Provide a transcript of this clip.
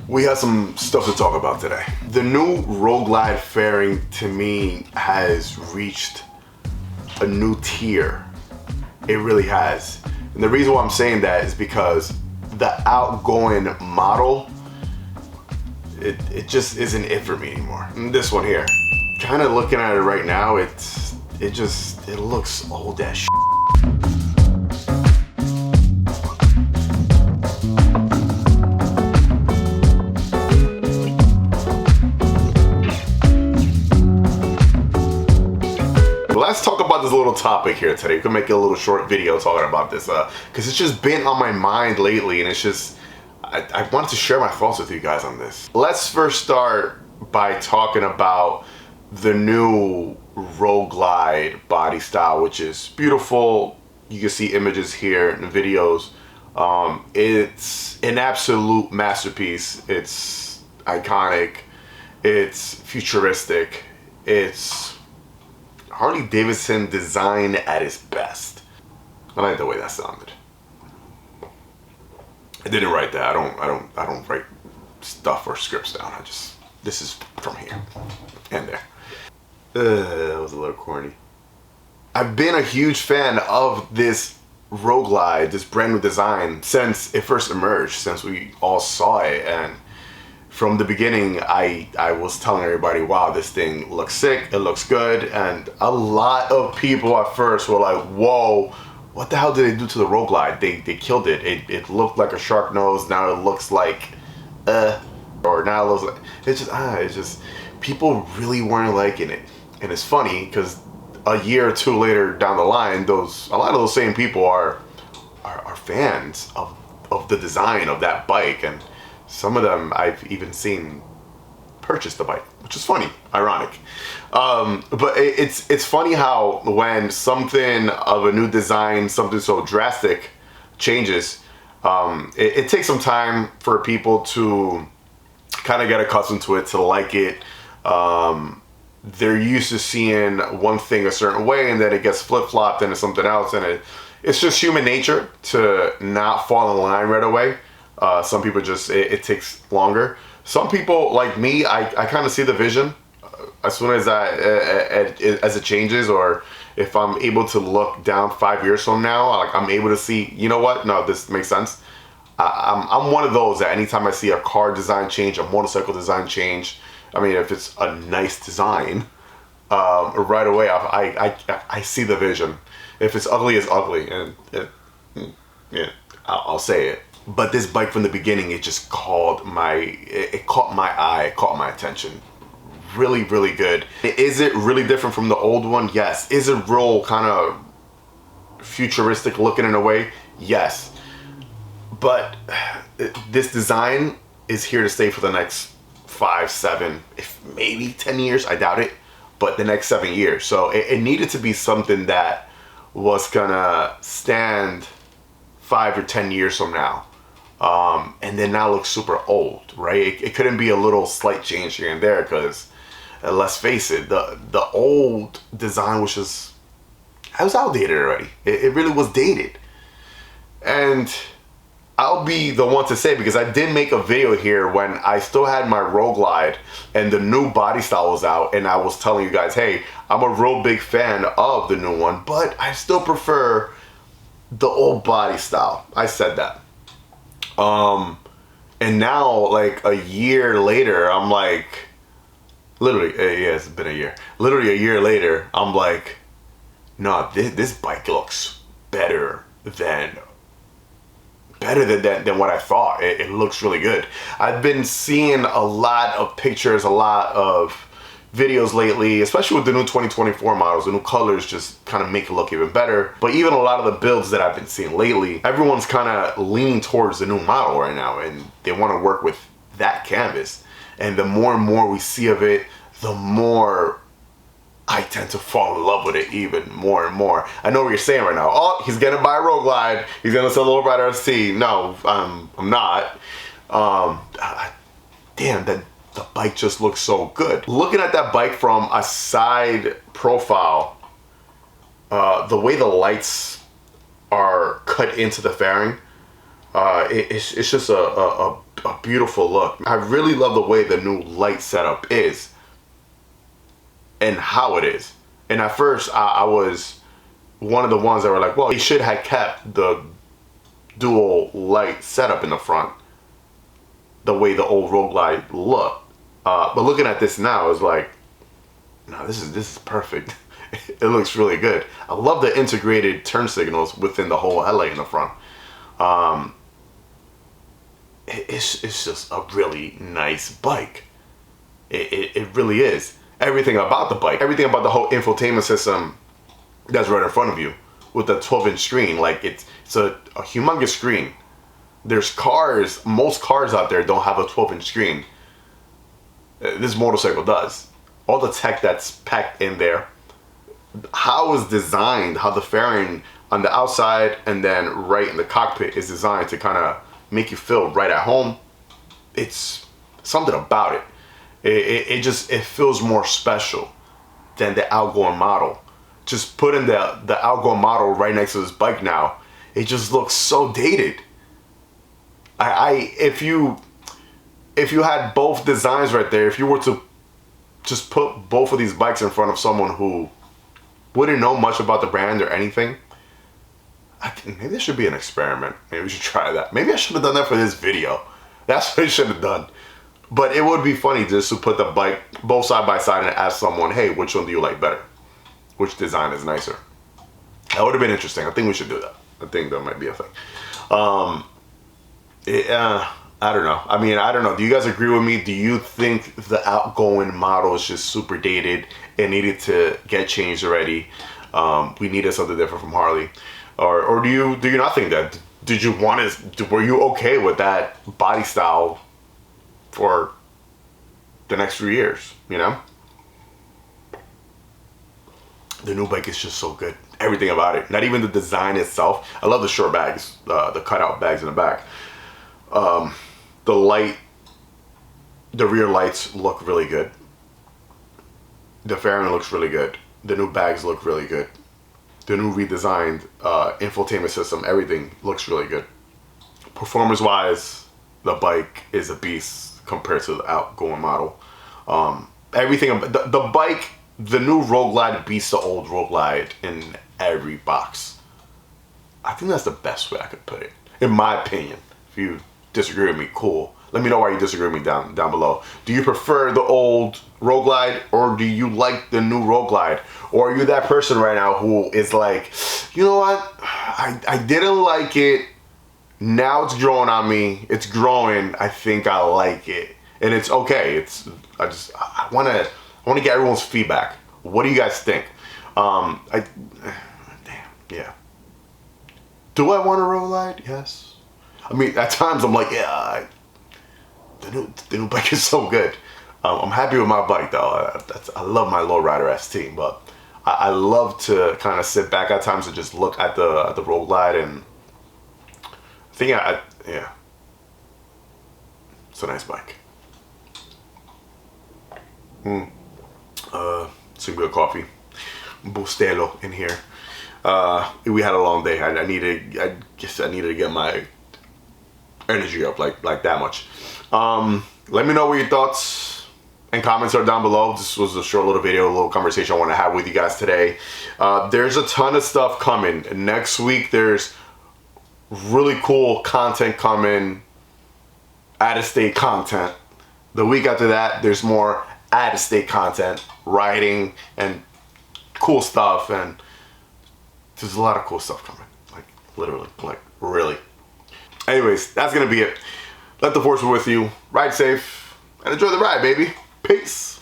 We have some stuff to talk about today. The new Road Glide fairing to me has reached a new tier. It really has. And the reason why I'm saying that is because the outgoing model, it just isn't it for me anymore. And this one here, kind of looking at it right now, it looks old as shit. Let's talk about this little topic here today. We can make a little short video talking about this because it's just been on my mind lately, and it's just I wanted to share my thoughts with you guys on this. Let's first start by talking about the new Road Glide body style, which is beautiful. You can see images here in the videos. It's an absolute masterpiece. It's iconic. It's futuristic. It's Harley Davidson design at its best. I like the way that sounded. I didn't write that. I don't write stuff or scripts down. This is from here and there. That was a little corny. I've been a huge fan of this Road Glide, this brand new design, since it first emerged, since we all saw it. And from the beginning, I was telling everybody, wow, this thing looks sick, it looks good. And a lot of people at first were like, whoa, what the hell did they do to the Road Glide? They killed it. It looked like a shark nose, now it looks like, or now it looks like, it's just, people really weren't liking it. And it's funny, because a year or two later down the line, a lot of those same people are fans of the design of that bike. And some of them I've even seen purchase the bike, which is funny, ironic. But it's funny how when something of a new design, something so drastic changes, it takes some time for people to kind of get accustomed to it, to like it. They're used to seeing one thing a certain way, and then it gets flip-flopped into something else, and it's just human nature to not fall in line right away. Some people just, it takes longer. Some people, like me, I kind of see the vision as soon as as it changes, or if I'm able to look down 5 years from now, like I'm able to see, you know what, no, this makes sense. I'm one of those that anytime I see a car design change, a motorcycle design change, I mean, if it's a nice design, right away, I see the vision. If it's ugly, it's ugly, and yeah, I'll say it. But this bike from the beginning, it just caught my eye, it caught my attention. Really, really good. Is it really different from the old one? Yes. Is it real kind of futuristic looking in a way? Yes. But this design is here to stay for the next 5, 7, if maybe 10 years. I doubt it, but the next 7 years. So it needed to be something that was gonna stand 5 or 10 years from now. And then now looks super old, right? It couldn't be a little slight change here and there, because let's face it, the old design was just, it was outdated already. It really was dated. And I'll be the one to say, because I did make a video here when I still had my Road Glide and the new body style was out, and I was telling you guys, hey, I'm a real big fan of the new one, but I still prefer the old body style. I said that. And now, like a year later, I'm like, literally, yeah, it's been a year. Literally a year later, I'm like, no, this bike looks better than what I thought. It looks really good. I've been seeing a lot of pictures, a lot of videos lately, especially with the new 2024 models. The new colors just kind of make it look even better. But even a lot of the builds that I've been seeing lately, everyone's kind of leaning towards the new model right now, and they want to work with that canvas. And the more and more we see of it, the more I tend to fall in love with it even more and more. I know what you're saying right now. Oh, he's gonna buy a Road Glide. He's gonna sell a lowrider ST. No, I'm not. Damn, the bike just looks so good. Looking at that bike from a side profile, the way the lights are cut into the fairing. It's just a beautiful look. I really love the way the new light setup is and how it is. And at first I was one of the ones that were like, well, they should have kept the dual light setup in the front the way the old Rogue Glide looked. But looking at this now is like, no, this is perfect. It looks really good. I love the integrated turn signals within the whole headlight in the front. It's just a really nice bike. It really is. Everything about the bike, everything about the whole infotainment system that's right in front of you with the 12-inch screen. Like it's a humongous screen. There's cars, most cars out there don't have a 12-inch screen. This motorcycle does. All the tech that's packed in there, how it's designed, how the fairing on the outside and then right in the cockpit is designed to kind of make you feel right at home. It's something about it. It feels more special than the outgoing model. Just putting the outgoing model right next to this bike now, it just looks so dated. If you had both designs right there, if you were to just put both of these bikes in front of someone who wouldn't know much about the brand or anything, maybe this should be an experiment. Maybe we should try that. Maybe I should have done that for this video. That's what I should have done. But it would be funny just to put the bike both side by side and ask someone, hey, which one do you like better? Which design is nicer? That would have been interesting. I think we should do that. I think that might be a thing. I don't know. I mean, I don't know. Do you guys agree with me? Do you think the outgoing model is just super dated and needed to get changed already? We needed something different from Harley, or do you not think that? Did you want to? Were you okay with that body style for the next few years? You know, the new bike is just so good. Everything about it. Not even the design itself. I love the short bags, the cutout bags in the back. The rear lights look really good. The fairing looks really good. The new bags look really good. The new redesigned infotainment system, everything looks really good. Performance-wise, the bike is a beast compared to the outgoing model. Everything, the bike, the new Rogue Glide beats the old Rogue Glide in every box. I think that's the best way I could put it, in my opinion. If you disagree with me, cool. Let me know why you disagree with me down below. Do you prefer the old Rogue Glide or do you like the new Rogue Glide? Or are you that person right now who is like, you know what? I didn't like it. Now it's growing on me. It's growing. I think I like it. And it's okay. I want to get everyone's feedback. What do you guys think? Damn, yeah. Do I want a Rogue Glide? Yes. I mean, at times I'm like, yeah, the new bike is so good. I'm happy with my bike though. I love my lowrider ST, but I love to kind of sit back at times and just look at the Rogue Glide, and I think yeah, it's a nice bike. Some good coffee, Bustelo in here. We had a long day. I guess I needed to get my energy up like that much. Let me know what your thoughts and comments are down below. This was a short little video, a little conversation I want to have with you guys today. There's a ton of stuff coming. Next week there's really cool content coming, out-of-state content. The week after that there's more out-of-state content, riding and cool stuff, and there's a lot of cool stuff coming. Like literally, like really. Anyways, that's gonna be it. Let the force be with you. Ride safe and enjoy the ride, baby. Peace.